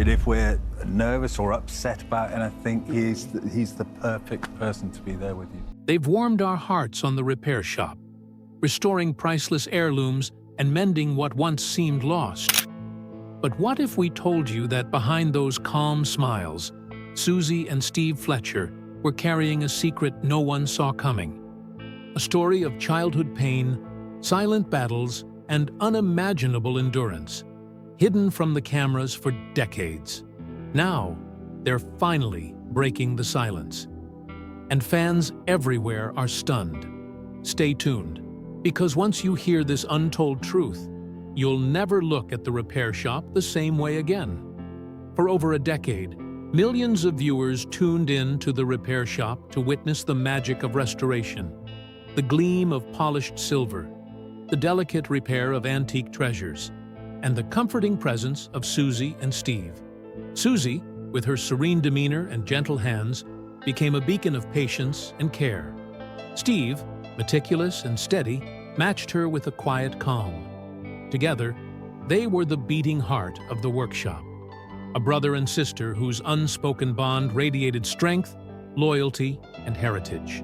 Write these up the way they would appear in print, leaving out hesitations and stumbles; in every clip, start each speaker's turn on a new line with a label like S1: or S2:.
S1: And if we're nervous or upset about anything, he's the perfect person to be there with you.
S2: They've warmed our hearts on the repair shop, restoring priceless heirlooms and mending what once seemed lost. But what if we told you that behind those calm smiles, Susie and Steve Fletcher were carrying a secret no one saw coming? A story of childhood pain, silent battles, and unimaginable endurance, hidden from the cameras for decades. Now, they're finally breaking the silence. And fans everywhere are stunned. Stay tuned, because once you hear this untold truth, you'll never look at the repair shop the same way again. For over a decade, millions of viewers tuned in to the repair shop to witness the magic of restoration, the gleam of polished silver, the delicate repair of antique treasures, and the comforting presence of Susie and Steve. Susie, with her serene demeanor and gentle hands, became a beacon of patience and care. Steve, meticulous and steady, matched her with a quiet calm. Together, they were the beating heart of the workshop, a brother and sister whose unspoken bond radiated strength, loyalty, and heritage.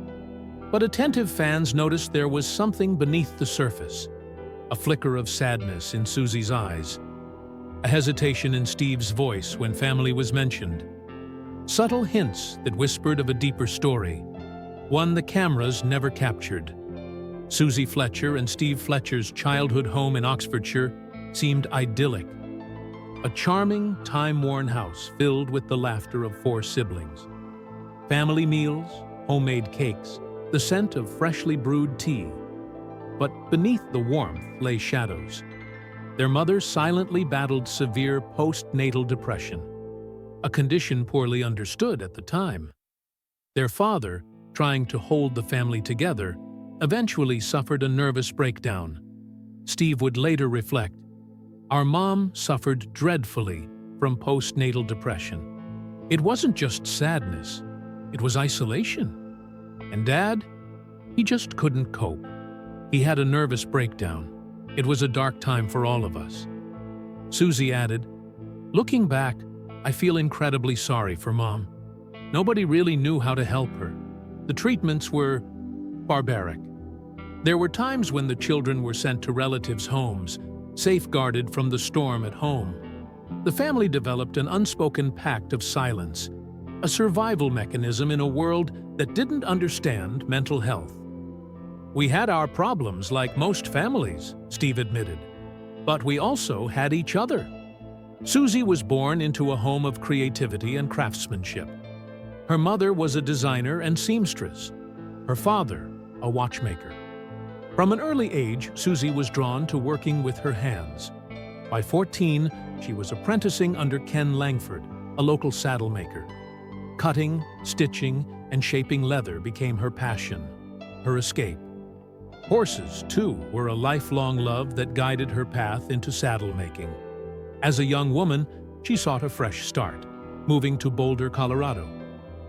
S2: But attentive fans noticed there was something beneath the surface, a flicker of sadness in Susie's eyes, a hesitation in Steve's voice when family was mentioned, subtle hints that whispered of a deeper story, one the cameras never captured. Suzie Fletcher and Steve Fletcher's childhood home in Oxfordshire seemed idyllic, a charming, time-worn house filled with the laughter of 4 siblings. Family meals, homemade cakes, the scent of freshly brewed tea. But beneath the warmth lay shadows. Their mother silently battled severe postnatal depression, a condition poorly understood at the time. Their father, trying to hold the family together, eventually suffered a nervous breakdown. Steve would later reflect, "Our mom suffered dreadfully from postnatal depression. It wasn't just sadness, it was isolation. And Dad, he just couldn't cope. He had a nervous breakdown. It was a dark time for all of us." Susie added, "Looking back, I feel incredibly sorry for Mom. Nobody really knew how to help her. The treatments were barbaric. There were times when the children were sent to relatives' homes, safeguarded from the storm at home. The family developed an unspoken pact of silence, a survival mechanism in a world that didn't understand mental health. We had our problems like most families," Steve admitted, "but we also had each other." Susie was born into a home of creativity and craftsmanship. Her mother was a designer and seamstress, her father a watchmaker. From an early age, Susie was drawn to working with her hands. By 14, she was apprenticing under Ken Langford, a local saddle maker. Cutting, stitching, and shaping leather became her passion, her escape. Horses, too, were a lifelong love that guided her path into saddle making. As a young woman, she sought a fresh start, moving to Boulder, Colorado.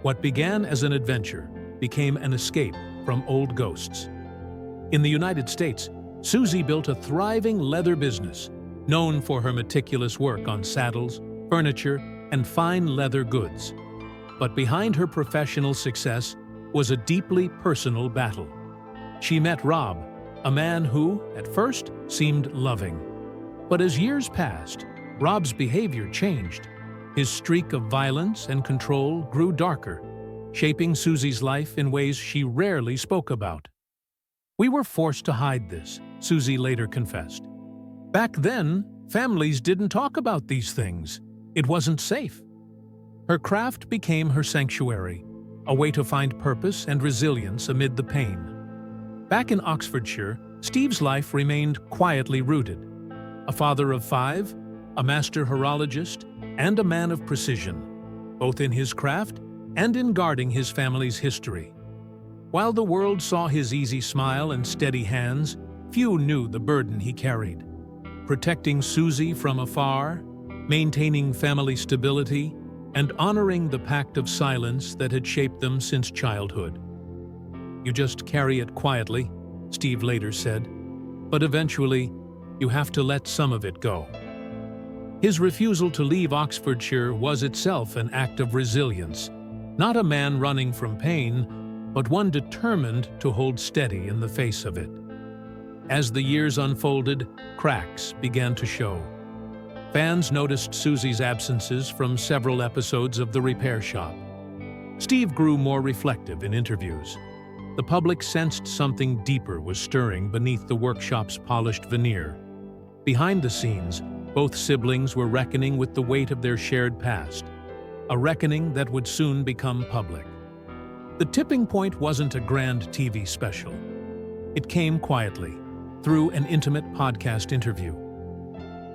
S2: What began as an adventure became an escape from old ghosts. In the United States, Susie built a thriving leather business, known for her meticulous work on saddles, furniture, and fine leather goods. But behind her professional success was a deeply personal battle. She met Rob, a man who, at first, seemed loving. But as years passed, Rob's behavior changed. His streak of violence and control grew darker, shaping Susie's life in ways she rarely spoke about. "We were forced to hide this," Susie later confessed. "Back then, families didn't talk about these things. It wasn't safe." Her craft became her sanctuary, a way to find purpose and resilience amid the pain. Back in Oxfordshire, Steve's life remained quietly rooted. A father of 5, a master horologist, and a man of precision, both in his craft and in guarding his family's history. While the world saw his easy smile and steady hands, few knew the burden he carried. Protecting Susie from afar, maintaining family stability, and honoring the pact of silence that had shaped them since childhood. "You just carry it quietly," Steve later said, "but eventually, you have to let some of it go." His refusal to leave Oxfordshire was itself an act of resilience, not a man running from pain, but one determined to hold steady in the face of it. As the years unfolded, cracks began to show. Fans noticed Susie's absences from several episodes of The Repair Shop. Steve grew more reflective in interviews. The public sensed something deeper was stirring beneath the workshop's polished veneer. Behind the scenes, both siblings were reckoning with the weight of their shared past, a reckoning that would soon become public. The tipping point wasn't a grand TV special. It came quietly, through an intimate podcast interview.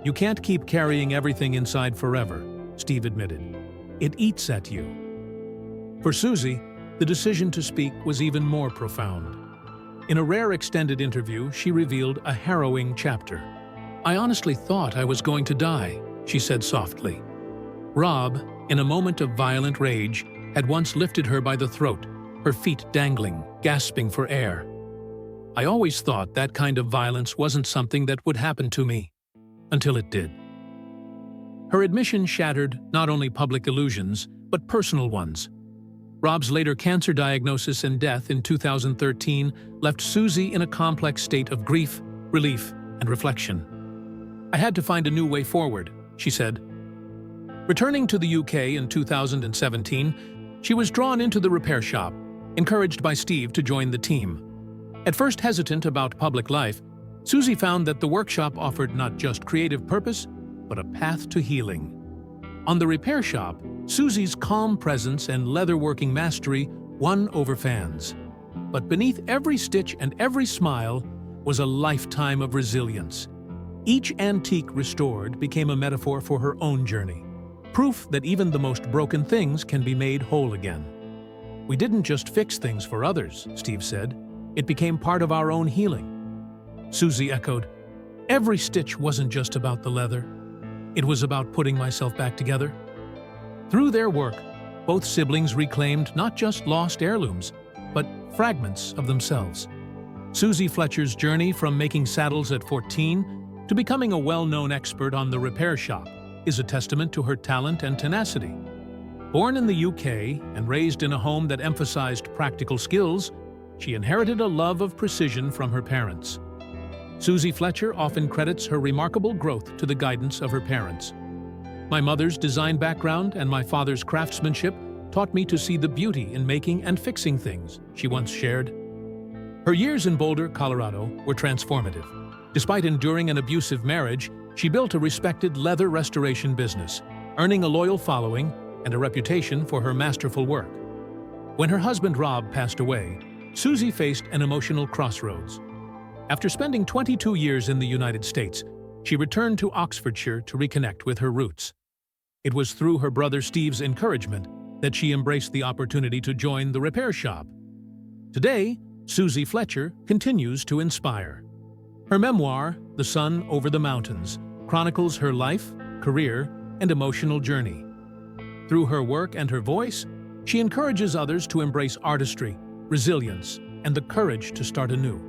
S2: "You can't keep carrying everything inside forever," Steve admitted. "It eats at you." For Susie, the decision to speak was even more profound. In a rare extended interview, she revealed a harrowing chapter. "I honestly thought I was going to die," she said softly. Rob, in a moment of violent rage, had once lifted her by the throat, her feet dangling, gasping for air. "I always thought that kind of violence wasn't something that would happen to me, until it did." Her admission shattered not only public illusions, but personal ones. Rob's later cancer diagnosis and death in 2013 left Susie in a complex state of grief, relief, and reflection. "I had to find a new way forward," she said. Returning to the UK in 2017, she was drawn into The Repair Shop, encouraged by Steve to join the team. At first hesitant about public life, Susie found that the workshop offered not just creative purpose, but a path to healing. On The Repair Shop, Susie's calm presence and leatherworking mastery won over fans. But beneath every stitch and every smile was a lifetime of resilience. Each antique restored became a metaphor for her own journey, proof that even the most broken things can be made whole again. "We didn't just fix things for others," Steve said. "It became part of our own healing." Susie echoed, "Every stitch wasn't just about the leather. It was about putting myself back together." Through their work, both siblings reclaimed not just lost heirlooms, but fragments of themselves. Suzie Fletcher's journey from making saddles at 14 to becoming a well-known expert on The Repair Shop is a testament to her talent and tenacity. Born in the UK and raised in a home that emphasized practical skills, she inherited a love of precision from her parents. Suzie Fletcher often credits her remarkable growth to the guidance of her parents. "My mother's design background and my father's craftsmanship taught me to see the beauty in making and fixing things," she once shared. Her years in Boulder, Colorado, were transformative. Despite enduring an abusive marriage, she built a respected leather restoration business, earning a loyal following and a reputation for her masterful work. When her husband Rob passed away, Susie faced an emotional crossroads. After spending 22 years in the United States, she returned to Oxfordshire to reconnect with her roots. It was through her brother Steve's encouragement that she embraced the opportunity to join The Repair Shop. Today, Suzie Fletcher continues to inspire. Her memoir, The Sun Over the Mountains, chronicles her life, career, and emotional journey. Through her work and her voice, she encourages others to embrace artistry, resilience, and the courage to start anew.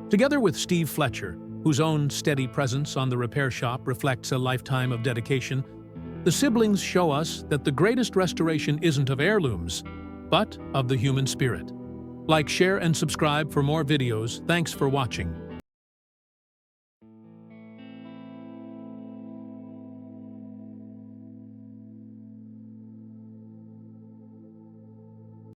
S2: Together with Steve Fletcher, whose own steady presence on The Repair Shop reflects a lifetime of dedication, the siblings show us that the greatest restoration isn't of heirlooms, but of the human spirit. Like, share, and subscribe for more videos. Thanks for watching.